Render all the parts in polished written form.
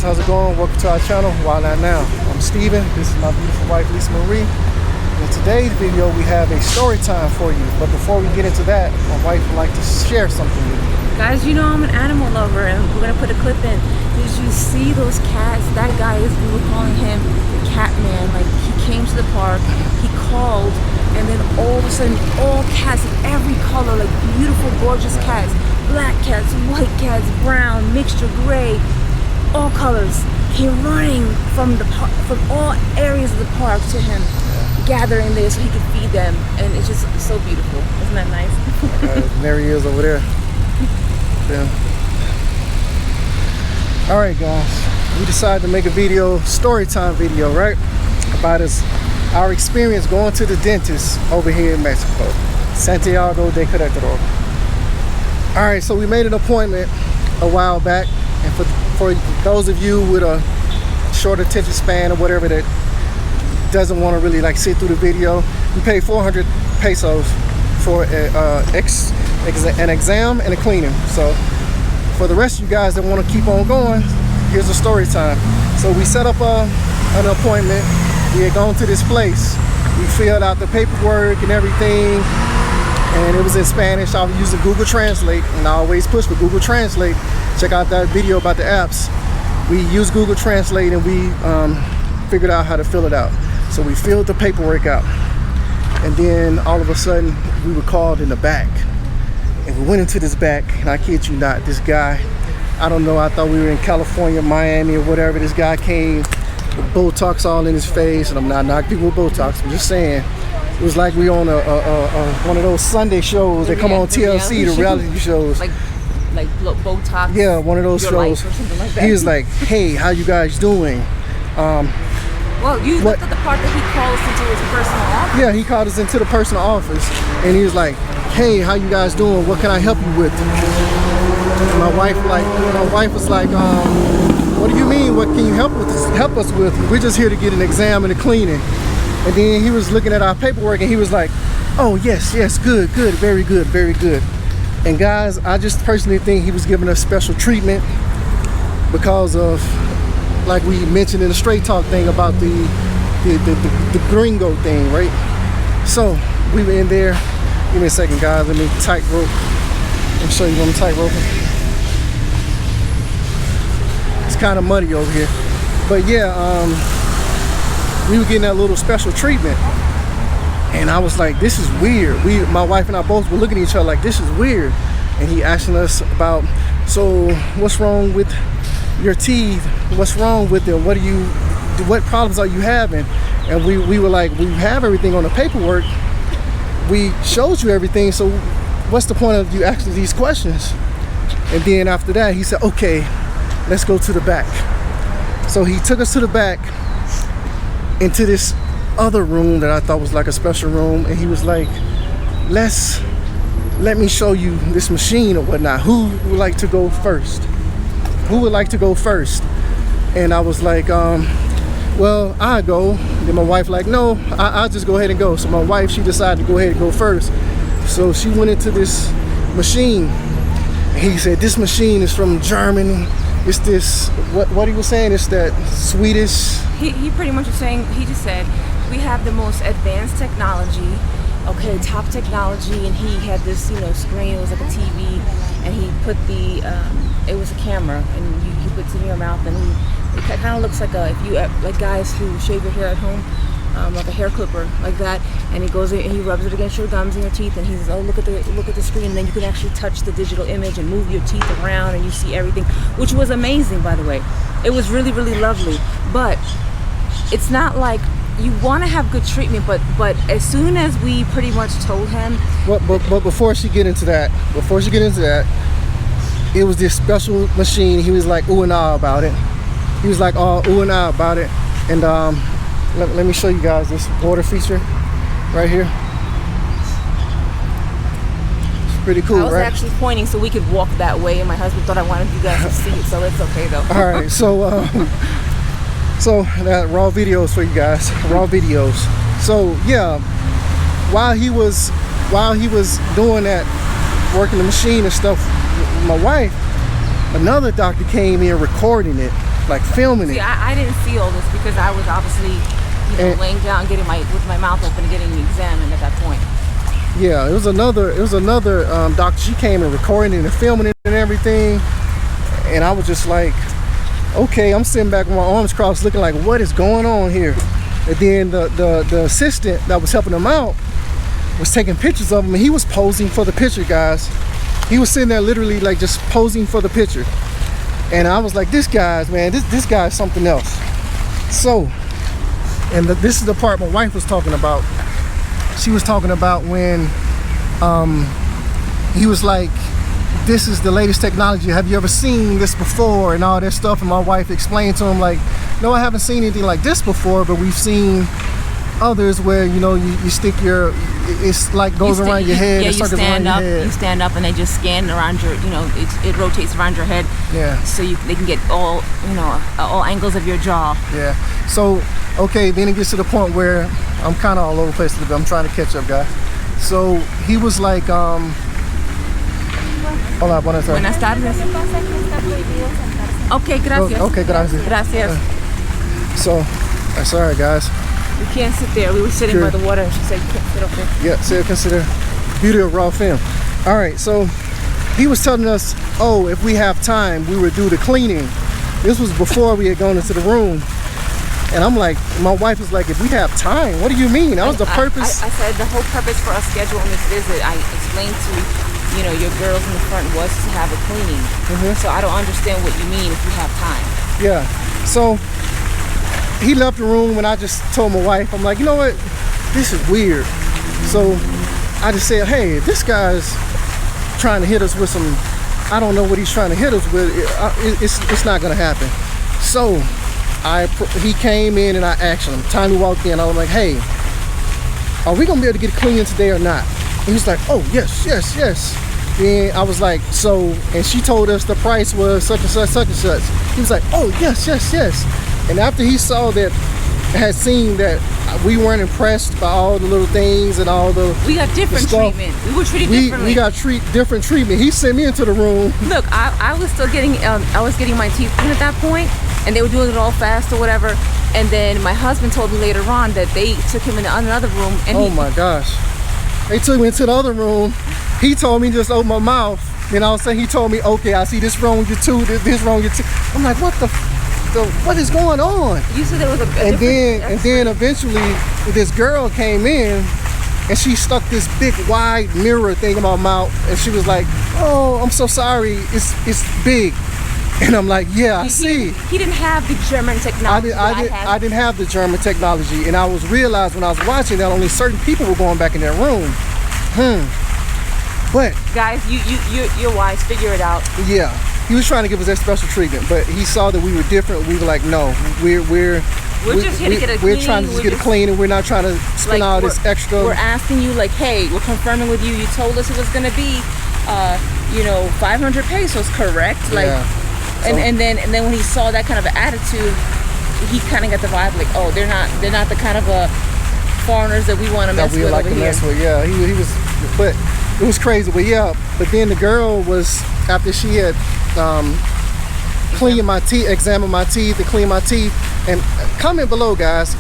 how's it going? Welcome to our channel, Why Not Now? I'm Steven, this is my beautiful wife Lisa Marie. In today's video we have a story time for you, but before we get into that, my wife would like to share something with you. Guys, you know I'm an animal lover and we're gonna put a clip in. Did you see those cats? That guy is, we were calling him Catman. Like, he came to the park, he called, and then all of a sudden all cats of every color, like beautiful gorgeous cats, black cats, white cats, brown, mixture, gray, all colors, came running from the park, from all areas of the park to him, gathering there so he could feed them, and it's just so beautiful. Isn't that nice? There he is over there. Yeah. All right, guys, we decided to make a video, story time video, right, about our experience going to the dentist over here in Mexico, Santiago de Queretaro. All right, so we made an appointment a while back, and for those of you with a short attention span or whatever that doesn't want to really like sit through the video, we pay 400 pesos for an exam and a cleaning. So for the rest of you guys that want to keep on going, here's a story time. So we set up an appointment. We had gone to this place. We filled out the paperwork and everything, and it was in Spanish. I was using Google Translate, and I always push for Google Translate. Check out that video about the apps. We used Google Translate and we figured out how to fill it out. So we filled the paperwork out, and then all of a sudden we were called in the back, and we went into this back, and I kid you not, this guy, I don't know, I thought we were in California, Miami or whatever. This guy came with Botox all in his face, and I'm not knocking people with Botox, I'm just saying it was like we on one of those Sunday shows that come on TLC, the reality shows, like Botox. Yeah, one of those shows. Like he was like, "Hey, how you guys doing?" Well, you looked at the part that he called us into his personal office. Yeah, he called us into the personal office, and he was like, "Hey, how you guys doing? What can I help you with?" And my wife was like, "What do you mean? What can you help us with? We're just here to get an exam and a cleaning." And then he was looking at our paperwork, and he was like, "Oh, yes, good, very good." And guys, I just personally think he was giving us special treatment because of, like we mentioned in the Straight Talk thing about the gringo thing, right? So we were in there. Give me a second, guys. Let me tightrope. Let me show you what I'm tightroping. It's kind of muddy over here, but yeah, we were getting that little special treatment, and I was like, "This is weird." My wife and I both were looking at each other like, "This is weird." And he asking us about, "So what's wrong with your teeth? What's wrong with them? What problems are you having?" And we were like, "We have everything on the paperwork. We showed you everything. So what's the point of you asking these questions?" And then after that, he said, "Okay, let's go to the back." So he took us to the back into this other room that I thought was like a special room, and he was like, let me show you this machine or whatnot. Who would like to go first? Who would like to go first? And I was like, well, I'll go. Then my wife like, "No, I'll just go ahead and go." So my wife, she decided to go ahead and go first. So she went into this machine, and he said, "This machine is from Germany. It's this," what he was saying, it's that Swedish. He pretty much was saying, he just said, "We have the most advanced technology, okay, top technology," and he had this, screen, it was like a TV, and he put it was a camera, and you put it in your mouth, and it kind of looks like like guys who shave your hair at home, like a hair clipper, like that, and he goes in and he rubs it against your gums and your teeth, and he says, "Oh, look at the screen," and then you can actually touch the digital image and move your teeth around, and you see everything, which was amazing, by the way. It was really, really lovely, but it's not like you want to have good treatment, but as soon as we pretty much told him. But before she get into that, it was this special machine. He was like ooh and ah about it. He was like all ooh and ah about it. And let me show you guys this water feature right here. It's pretty cool, right? I was actually pointing so we could walk that way, and my husband thought I wanted you guys to see it, so it's okay though. All right, so that raw videos for you guys, raw videos. So yeah, while he was doing that, working the machine and stuff, my wife, another doctor came in recording it, like filming See, it. I didn't see all this because I was obviously, laying down, with my mouth open and getting examined at that point. Yeah, it was another doctor. She came and recording it and filming it and everything, and I was just like, okay, I'm sitting back with my arms crossed looking like, what is going on here? And then the assistant that was helping him out was taking pictures of him, and he was posing for the picture, guys. He was sitting there literally like just posing for the picture. And I was like, this guy's something else. So, and this is the part my wife was talking about. She was talking about when he was like, this is the latest technology. Have you ever seen this before? And all that stuff. And my wife explained to him like, no, I haven't seen anything like this before, but we've seen others where, you stick it's like goes around your head. Yeah, and circles around your head. You stand up and they just scan around your, it rotates around your head. Yeah. So they can get all angles of your jaw. Yeah. So, okay, then it gets to the point where I'm kind of all over the place a little bit. I'm trying to catch up, guys. So he was like, hola, buenas tardes. Buenas tardes. Okay, gracias. Okay, gracias. Gracias. So, that's all right, guys. We can't sit there. We were sitting by the water, and she said, you can't sit up there. Yeah, so consider beauty of raw film. All right, so he was telling us, oh, if we have time, we would do the cleaning. This was before we had gone into the room. And I'm like, my wife was like, if we have time, what do you mean? That was the purpose. I said the whole purpose for us scheduling this visit, I explained to, your girls in the front was to have a cleaning. So I don't understand what you mean if you have time. Yeah, so he left the room and I just told my wife, I'm like, you know what? This is weird. So I just said, hey, this guy's trying to hit us with some, I don't know what he's trying to hit us with. It's not gonna happen. So he came in and I asked him, time he walked in, I was like, hey, are we gonna be able to get clean today or not? And he's like, oh, yes. Then I was like, so, and she told us the price was such and such. He was like, oh, yes. And after he saw that, had seen that we weren't impressed by all the little things and all the We got different treatment. We were treated differently. We got different treatment. He sent me into the room. Look, I was still getting, my teeth cleaned at that point, and they were doing it all fast or whatever. And then my husband told me later on that they took him in another room. And oh my gosh. They took me into the other room. He told me just open my mouth. Then all of a sudden he told me, okay, I see this wrong with your tooth, this wrong with your tooth. I'm like, what is going on? You said there was and then eventually this girl came in and she stuck this big wide mirror thing in my mouth and she was like, oh, I'm so sorry, it's big. And I'm like, yeah, I see. He didn't have the German technology. I didn't have the German technology, and I was realized when I was watching that only certain people were going back in their room. But guys, you're wise. Figure it out. Yeah, he was trying to give us that special treatment, but he saw that we were different. We were like, no, we're just here to get a clean. We're trying to just get it clean, and we're not trying to spend all this extra. We're asking you, like, hey, we're confirming with you. You told us it was going to be, 500 pesos, correct? Like. Yeah. And then when he saw that kind of attitude, he kind of got the vibe like, oh, they're not the kind of foreigners that we want to mess with over here. Yeah, he was, but it was crazy. But yeah, but then the girl was, after she had cleaned my teeth, examined my teeth, and cleaned my teeth. And comment below, guys,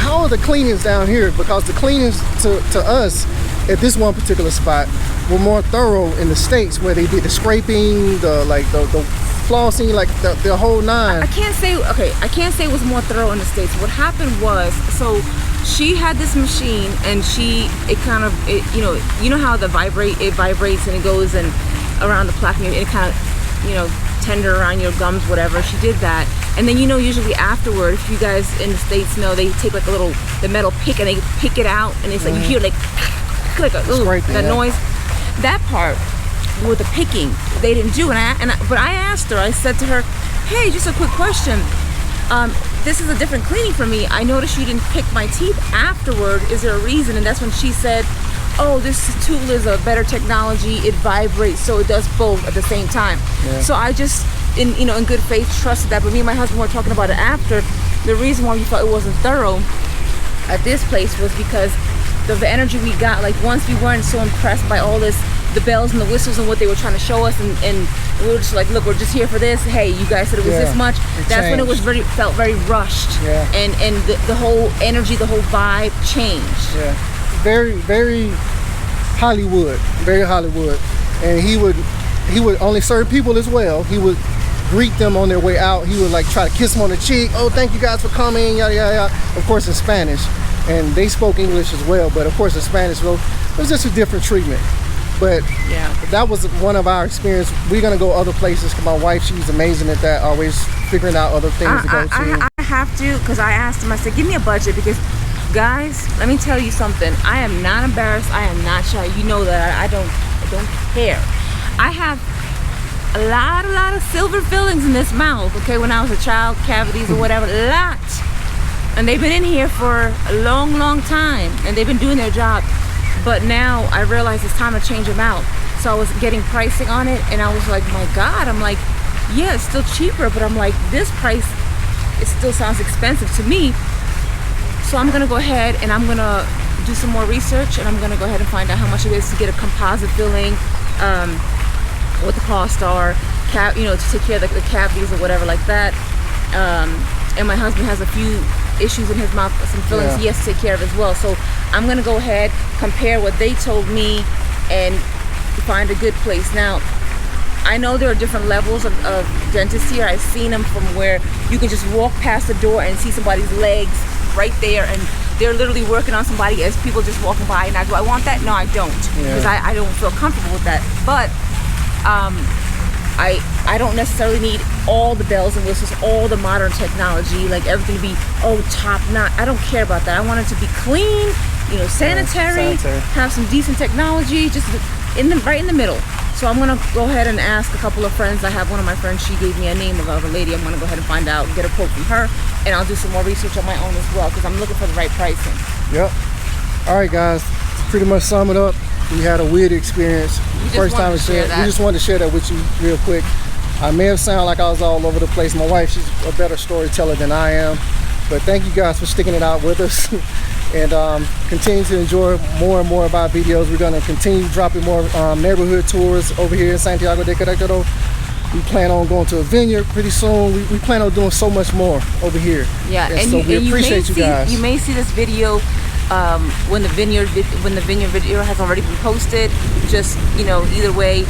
how are the cleanings down here? Because the cleanings to us at this one particular spot were more thorough in the States, where they did the scraping, the flossing, like the whole nine. I can't say it was more thorough in the States. What happened was, so she had this machine and you know how it vibrates and it goes and around the plaque and it kind of tender around your gums, whatever. She did that, and then usually afterward, if you guys in the States know, they take like the metal pick and they pick it out, and it's like you hear like that noise. That part with the picking, they didn't do. But I asked her. I said to her, "Hey, just a quick question. This is a different cleaning for me. I noticed you didn't pick my teeth afterward. Is there a reason?" And that's when she said, "Oh, this tool is a better technology. It vibrates, so it does both at the same time." Yeah. So I just, in good faith, trusted that. But me and my husband were talking about it after. The reason why we thought it wasn't thorough at this place was because the energy we got, like once we weren't so impressed by all this the bells and the whistles and what they were trying to show us, and we were just like, look, we're just here for this. Hey, you guys said it was this much. That's when it was felt very rushed. Yeah. And the whole energy, the whole vibe changed. Yeah. Very Hollywood. Very Hollywood. And he would only serve people as well. He would greet them on their way out. He would like try to kiss them on the cheek. Oh, thank you guys for coming, yada yada yada. Of course in Spanish. And they spoke English as well, but of course in Spanish, well, it was just a different treatment. But yeah, that was one of our experience. We're gonna go other places because my wife, she's amazing at that, always figuring out other things to go to. I have to, because I asked him, I said, give me a budget, because guys, let me tell you something. I am not embarrassed. I am not shy. You know that I don't care. I have a lot of silver fillings in this mouth, okay, when I was a child, cavities or whatever, a lot. And they've been in here for a long time, and they've been doing their job. But now I realize it's time to change them out. So I was getting pricing on it, and I was like, my God, I'm like, yeah, it's still cheaper, but I'm like, this price, it still sounds expensive to me. So I'm gonna go ahead and I'm gonna do some more research, and I'm gonna go ahead and find out how much it is to get a composite filling, what the costs are, you know, to take care of the cavities or whatever like that. And my husband has a few issues in his mouth, some fillings he has to take care of as well. So I'm gonna go ahead, compare what they told me, and find a good place. Now, I know there are different levels of dentists here. I've seen them from where you can just walk past the door and see somebody's legs right there, and they're literally working on somebody as people just walking by. Now, do I want that? No, I don't, because I don't feel comfortable with that. But I don't necessarily need all the bells and whistles, all the modern technology, like everything to be top notch. I don't care about that. I want it to be clean, you know, sanitary, have some decent technology, just right in the middle. So I'm gonna go ahead and ask a couple of friends. I have one of my friends, she gave me a name of a lady. I'm gonna go ahead and find out, get a quote from her, and I'll do some more research on my own as well, because I'm looking for the right pricing. Yep. All right, guys, to pretty much sum it up, we had a weird experience. First time we just wanted to share that with you real quick. I may have sounded like I was all over the place. My wife, she's a better storyteller than I am. But thank you guys for sticking it out with us. And continue to enjoy more and more of our videos. We're going to continue dropping more neighborhood tours over here in Santiago de Queretaro. We plan on going to a vineyard pretty soon. We plan on doing so much more over here. Yeah, and so we appreciate you guys. You may see this video when the vineyard video has already been posted. Just, you know, either way,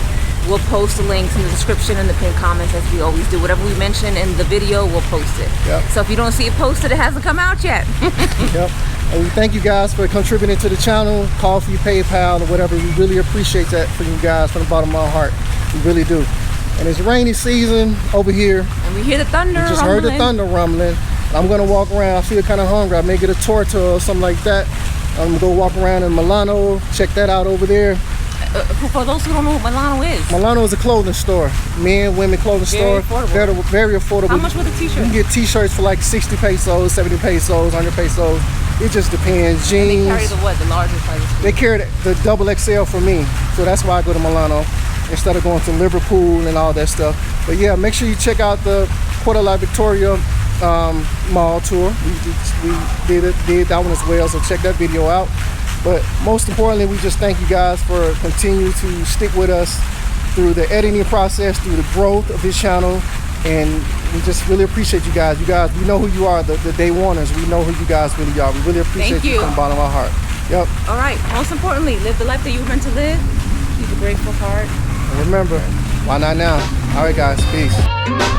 we'll post the links in the description and the pinned comments, as we always do. Whatever we mention in the video, we'll post it. Yep. So if you don't see it posted, it hasn't come out yet. Yep. And we thank you guys for contributing to the channel, coffee, PayPal, or whatever. We really appreciate that from you guys from the bottom of our heart. We really do. And it's rainy season over here. And we hear the thunder rumbling. We just heard the thunder rumbling. I'm gonna walk around. I feel kind of hungry. I may get a torta or something like that. I'm gonna go walk around in Milano. Check that out over there. For those who don't know what Milano is. Milano is a clothing store. Men, women clothing store. Affordable. Very affordable. How much for the t-shirt? You can get t-shirts for like 60 pesos, 70 pesos, 100 pesos. It just depends. Jeans. And they carry the what? The larger sizes? They carry the double XL for me. So that's why I go to Milano instead of going to Liverpool and all that stuff. But yeah, make sure you check out the Puerto La Victoria mall tour. We did that one as well, so check that video out. But most importantly, we just thank you guys for continuing to stick with us through the editing process, through the growth of this channel. And we just really appreciate you guys. You guys, we know who you are, the day oneers. We know who you guys really are. We really appreciate you from the bottom of our heart. Yep. All right. Most importantly, live the life that you were meant to live. Keep a grateful heart. And remember, why not now? All right, guys. Peace.